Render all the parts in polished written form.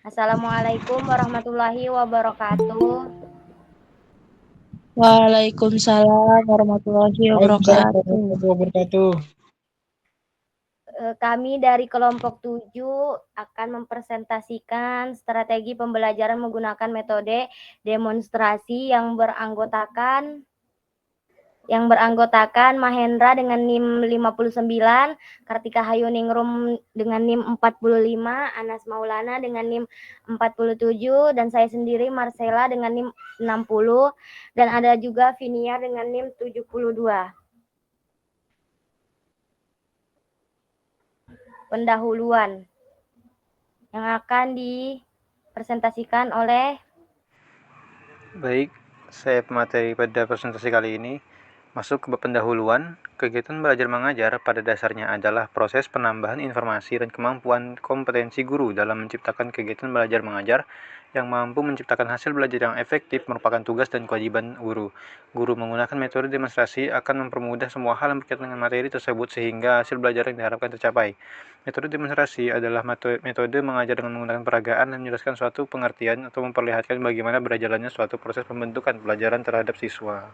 Assalamualaikum warahmatullahi wabarakatuh. Waalaikumsalam warahmatullahi Waalaikumsalam wabarakatuh. warahmatullahi wabarakatuh. Kami dari kelompok 7 akan mempresentasikan strategi pembelajaran menggunakan metode demonstrasi yang beranggotakan Mahendra dengan NIM 59, Kartika Hayuningrum dengan NIM 45, Anas Maulana dengan NIM 47, dan saya sendiri Marcella dengan NIM 60, dan ada juga Viniar dengan NIM 72. Pendahuluan yang akan dipresentasikan oleh. Baik, saya pemateri pada presentasi kali ini. Masuk ke pendahuluan, kegiatan belajar mengajar pada dasarnya adalah proses penambahan informasi dan kemampuan kompetensi guru dalam menciptakan kegiatan belajar mengajar yang mampu menciptakan hasil belajar yang efektif merupakan tugas dan kewajiban guru. Guru menggunakan metode demonstrasi akan mempermudah semua hal yang berkaitan dengan materi tersebut sehingga hasil belajar yang diharapkan tercapai. Metode demonstrasi adalah metode mengajar dengan menggunakan peragaan dan menjelaskan suatu pengertian atau memperlihatkan bagaimana berjalannya suatu proses pembentukan pelajaran terhadap siswa.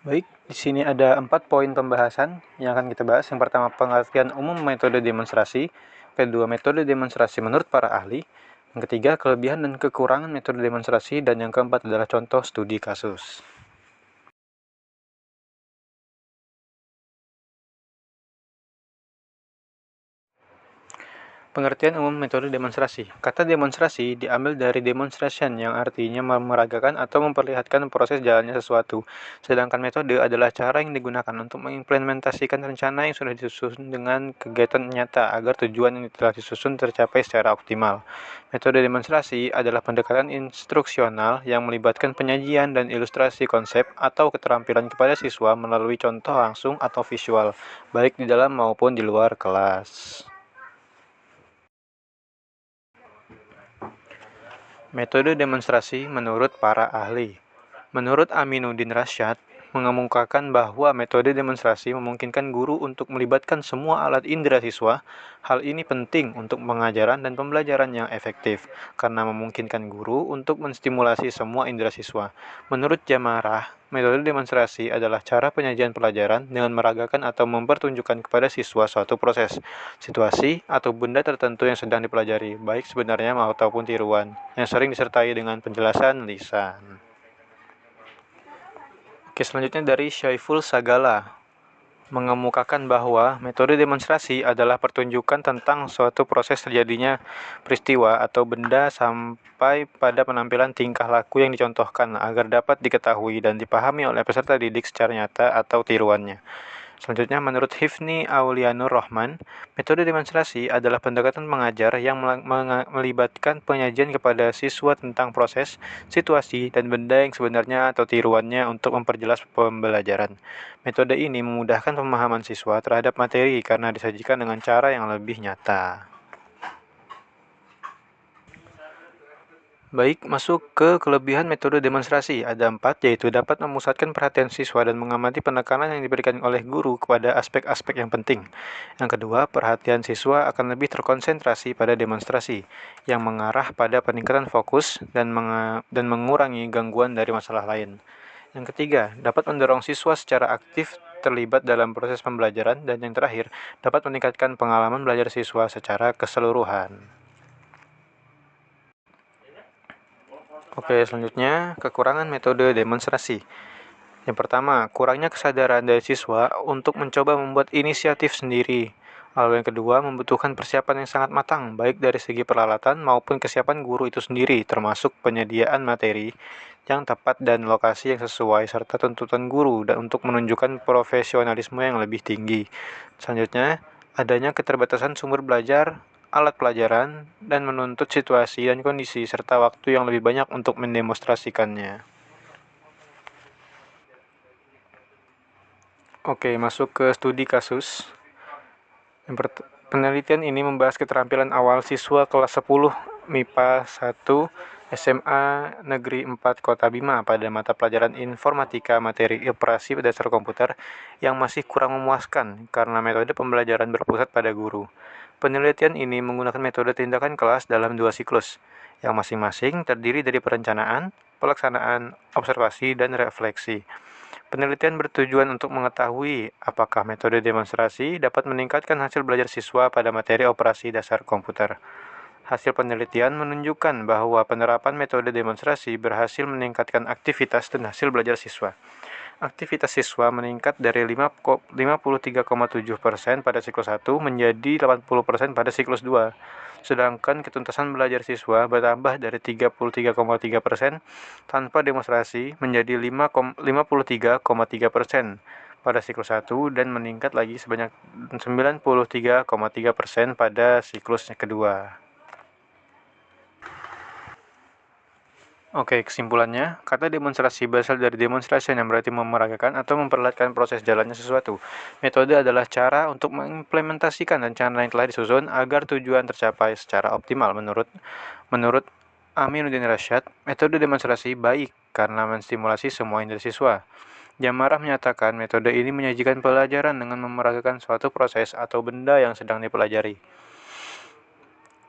Baik, di sini ada 4 poin pembahasan yang akan kita bahas. Yang pertama, pengertian umum metode demonstrasi. Kedua, metode demonstrasi menurut para ahli. Yang ketiga, kelebihan dan kekurangan metode demonstrasi. Dan yang keempat adalah contoh studi kasus. Pengertian umum metode demonstrasi. Kata demonstrasi diambil dari demonstration yang artinya memeragakan atau memperlihatkan proses jalannya sesuatu. Sedangkan metode adalah cara yang digunakan untuk mengimplementasikan rencana yang sudah disusun dengan kegiatan nyata agar tujuan yang telah disusun tercapai secara optimal. Metode demonstrasi adalah pendekatan instruksional yang melibatkan penyajian dan ilustrasi konsep atau keterampilan kepada siswa melalui contoh langsung atau visual, baik di dalam maupun di luar kelas. Metode demonstrasi menurut para ahli. Menurut Aminuddin Rasyad, mengemukakan bahwa metode demonstrasi memungkinkan guru untuk melibatkan semua alat indera siswa. Hal ini penting untuk pengajaran dan pembelajaran yang efektif, karena memungkinkan guru untuk menstimulasi semua indera siswa. Menurut Jamarah, metode demonstrasi adalah cara penyajian pelajaran dengan meragakan atau mempertunjukkan kepada siswa suatu proses, situasi, atau benda tertentu yang sedang dipelajari, baik sebenarnya maupun tiruan, yang sering disertai dengan penjelasan lisan. Oke, selanjutnya dari Syaiful Sagala mengemukakan bahwa metode demonstrasi adalah pertunjukan tentang suatu proses terjadinya peristiwa atau benda sampai pada penampilan tingkah laku yang dicontohkan agar dapat diketahui dan dipahami oleh peserta didik secara nyata atau tiruannya. Selanjutnya, menurut Hifni Aulianur Rahman, metode demonstrasi adalah pendekatan mengajar yang melibatkan penyajian kepada siswa tentang proses, situasi, dan benda yang sebenarnya atau tiruannya untuk memperjelas pembelajaran. Metode ini memudahkan pemahaman siswa terhadap materi karena disajikan dengan cara yang lebih nyata. Baik, masuk ke kelebihan metode demonstrasi. Ada 4, yaitu dapat memusatkan perhatian siswa dan mengamati penekanan yang diberikan oleh guru kepada aspek-aspek yang penting. Yang kedua, perhatian siswa akan lebih terkonsentrasi pada demonstrasi, yang mengarah pada peningkatan fokus dan mengurangi gangguan dari masalah lain. Yang ketiga, dapat mendorong siswa secara aktif terlibat dalam proses pembelajaran. Dan yang terakhir, dapat meningkatkan pengalaman belajar siswa secara keseluruhan. Oke, selanjutnya kekurangan metode demonstrasi. Yang pertama, kurangnya kesadaran dari siswa untuk mencoba membuat inisiatif sendiri. Lalu yang kedua, membutuhkan persiapan yang sangat matang, baik dari segi peralatan maupun kesiapan guru itu sendiri, termasuk penyediaan materi yang tepat dan lokasi yang sesuai, serta tuntutan guru dan untuk menunjukkan profesionalisme yang lebih tinggi. Selanjutnya, adanya keterbatasan sumber belajar, alat pelajaran, dan menuntut situasi dan kondisi, serta waktu yang lebih banyak untuk mendemonstrasikannya. Oke, masuk ke studi kasus. Penelitian ini membahas keterampilan awal siswa kelas 10 MIPA 1 SMA Negeri 4 Kota Bima pada mata pelajaran informatika materi operasi dasar komputer yang masih kurang memuaskan karena metode pembelajaran berpusat pada guru. Penelitian ini menggunakan metode tindakan kelas dalam 2 siklus, yang masing-masing terdiri dari perencanaan, pelaksanaan, observasi, dan refleksi. Penelitian bertujuan untuk mengetahui apakah metode demonstrasi dapat meningkatkan hasil belajar siswa pada materi operasi dasar komputer. Hasil penelitian menunjukkan bahwa penerapan metode demonstrasi berhasil meningkatkan aktivitas dan hasil belajar siswa. Aktivitas siswa meningkat dari 53,7% pada siklus 1 menjadi 80% pada siklus 2. Sedangkan ketuntasan belajar siswa bertambah dari 33,3% tanpa demonstrasi menjadi 53,3% pada siklus 1 dan meningkat lagi sebanyak 93,3% pada siklus kedua. Oke, kesimpulannya, kata demonstrasi berasal dari demonstration yang berarti memeragakan atau memperlihatkan proses jalannya sesuatu. Metode adalah cara untuk mengimplementasikan rencana yang telah disusun agar tujuan tercapai secara optimal. Menurut Aminuddin Rashad, metode demonstrasi baik karena menstimulasi semua indera siswa. Jamarah menyatakan metode ini menyajikan pelajaran dengan memeragakan suatu proses atau benda yang sedang dipelajari.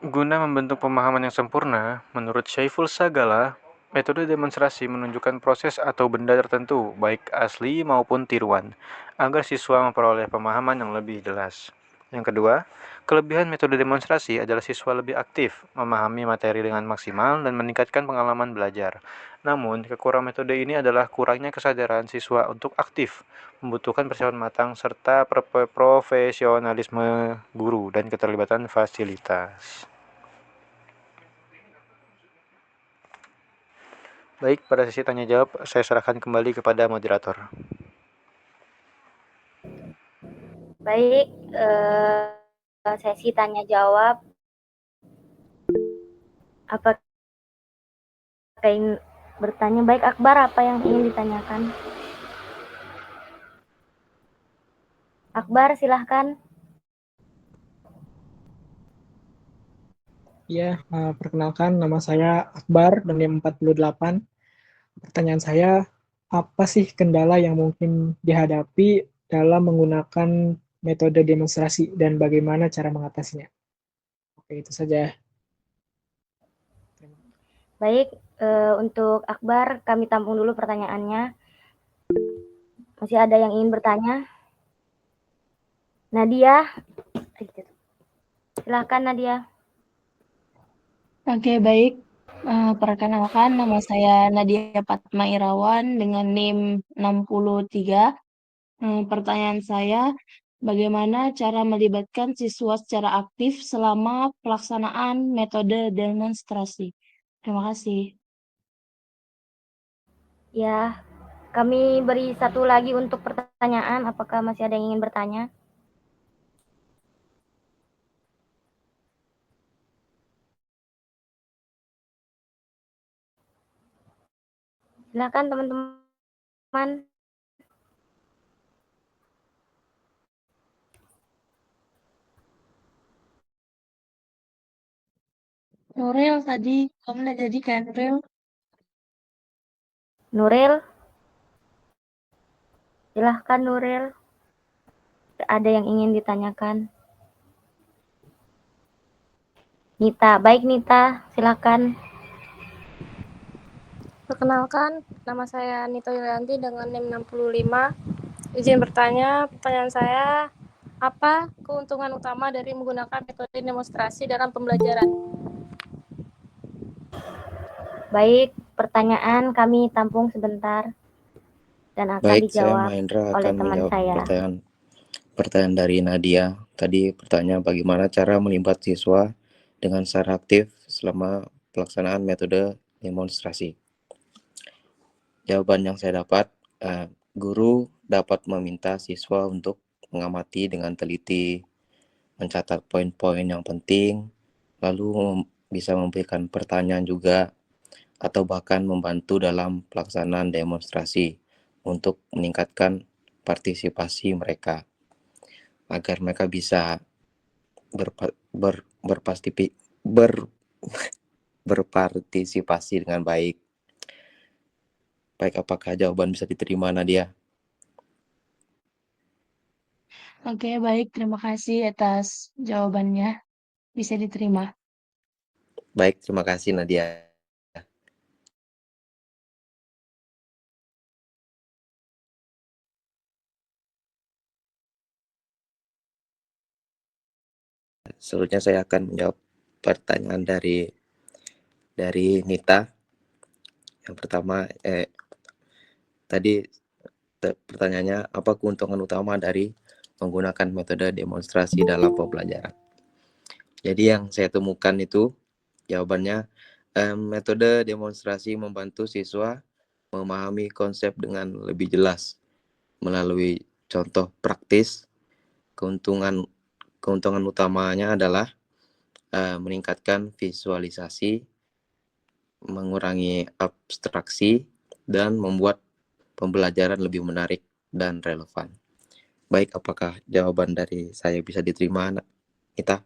Guna membentuk pemahaman yang sempurna, menurut Syaiful Sagala, metode demonstrasi menunjukkan proses atau benda tertentu, baik asli maupun tiruan, agar siswa memperoleh pemahaman yang lebih jelas. Yang kedua, kelebihan metode demonstrasi adalah siswa lebih aktif, memahami materi dengan maksimal, dan meningkatkan pengalaman belajar. Namun, kekurangan metode ini adalah kurangnya kesadaran siswa untuk aktif, membutuhkan persiapan matang, serta profesionalisme guru dan keterlibatan fasilitas. Baik, pada sesi tanya jawab, saya serahkan kembali kepada moderator. Baik, sesi tanya jawab. Apakah ingin bertanya? Baik, Akbar, apa yang ingin ditanyakan? Akbar, silahkan. Ya, perkenalkan nama saya Akbar dan NIM 48. Pertanyaan saya, apa sih kendala yang mungkin dihadapi dalam menggunakan metode demonstrasi dan bagaimana cara mengatasinya? Oke, itu saja. Baik, untuk Akbar, kami tampung dulu pertanyaannya. Masih ada yang ingin bertanya? Nadia, silakan Nadia. Oke, baik. Perkenalkan, nama saya Nadia Fatma Irawan dengan NIM 63. Pertanyaan saya, bagaimana cara melibatkan siswa secara aktif selama pelaksanaan metode demonstrasi? Terima kasih. Ya, kami beri satu lagi untuk pertanyaan. Apakah masih ada yang ingin bertanya? Silakan teman-teman. Nuril tadi, kamu udah jadi kan, Nuril? Nuril, silahkan Nuril. Ada yang ingin ditanyakan? Nita, baik Nita, silakan. Perkenalkan, nama saya Nita Yulianti dengan NIM 65. Izin bertanya, pertanyaan saya, apa keuntungan utama dari menggunakan metode demonstrasi dalam pembelajaran? Baik, pertanyaan kami tampung sebentar dan akan Baik, saya dijawab Mahendra oleh akan teman menjawab saya. pertanyaan dari Nadia. Tadi pertanyaan bagaimana cara melibat siswa dengan secara aktif selama pelaksanaan metode demonstrasi. Jawaban yang saya dapat, guru dapat meminta siswa untuk mengamati dengan teliti, mencatat poin-poin yang penting, lalu bisa memberikan pertanyaan juga, atau bahkan membantu dalam pelaksanaan demonstrasi untuk meningkatkan partisipasi mereka agar mereka bisa berpartisipasi dengan baik. Baik, apakah jawaban bisa diterima, Nadia? Oke, baik. Terima kasih atas jawabannya. Bisa diterima. Baik, terima kasih, Nadia. Selanjutnya saya akan menjawab pertanyaan dari Nita. Yang pertama, tadi pertanyaannya, apa keuntungan utama dari menggunakan metode demonstrasi dalam pembelajaran? Jadi yang saya temukan itu jawabannya, metode demonstrasi membantu siswa memahami konsep dengan lebih jelas melalui contoh praktis. Keuntungan utamanya adalah meningkatkan visualisasi, mengurangi abstraksi, dan membuat pembelajaran lebih menarik dan relevan. Baik, apakah jawaban dari saya bisa diterima, Nita?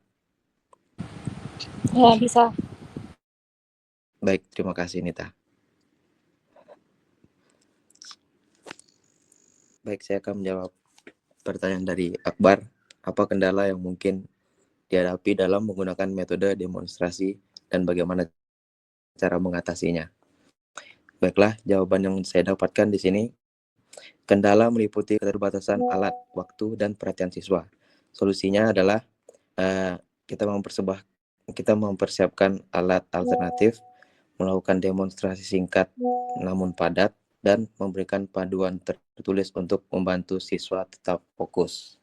Ya, bisa. Baik, terima kasih, Nita. Baik, saya akan menjawab pertanyaan dari Akbar. Apa kendala yang mungkin dihadapi dalam menggunakan metode demonstrasi dan bagaimana cara mengatasinya? Baiklah, jawaban yang saya dapatkan di sini, kendala meliputi keterbatasan alat, waktu, dan perhatian siswa. Solusinya adalah kita mempersiapkan alat alternatif, melakukan demonstrasi singkat namun padat, dan memberikan panduan tertulis untuk membantu siswa tetap fokus.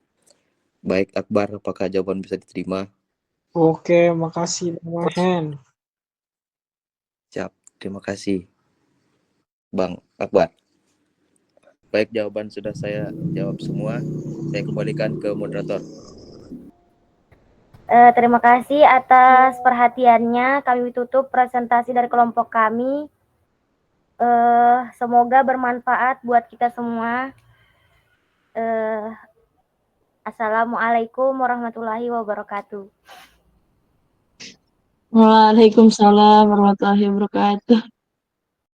Baik, Akbar, apakah jawaban bisa diterima? Oke, makasih Mahen. Siap, terima kasih, Bang Akbar. Baik, jawaban sudah saya jawab semua. Saya kembalikan ke moderator. Terima kasih atas perhatiannya. Kami tutup presentasi dari kelompok kami. Semoga bermanfaat buat kita semua. Assalamualaikum warahmatullahi wabarakatuh. Waalaikumsalam warahmatullahi wabarakatuh.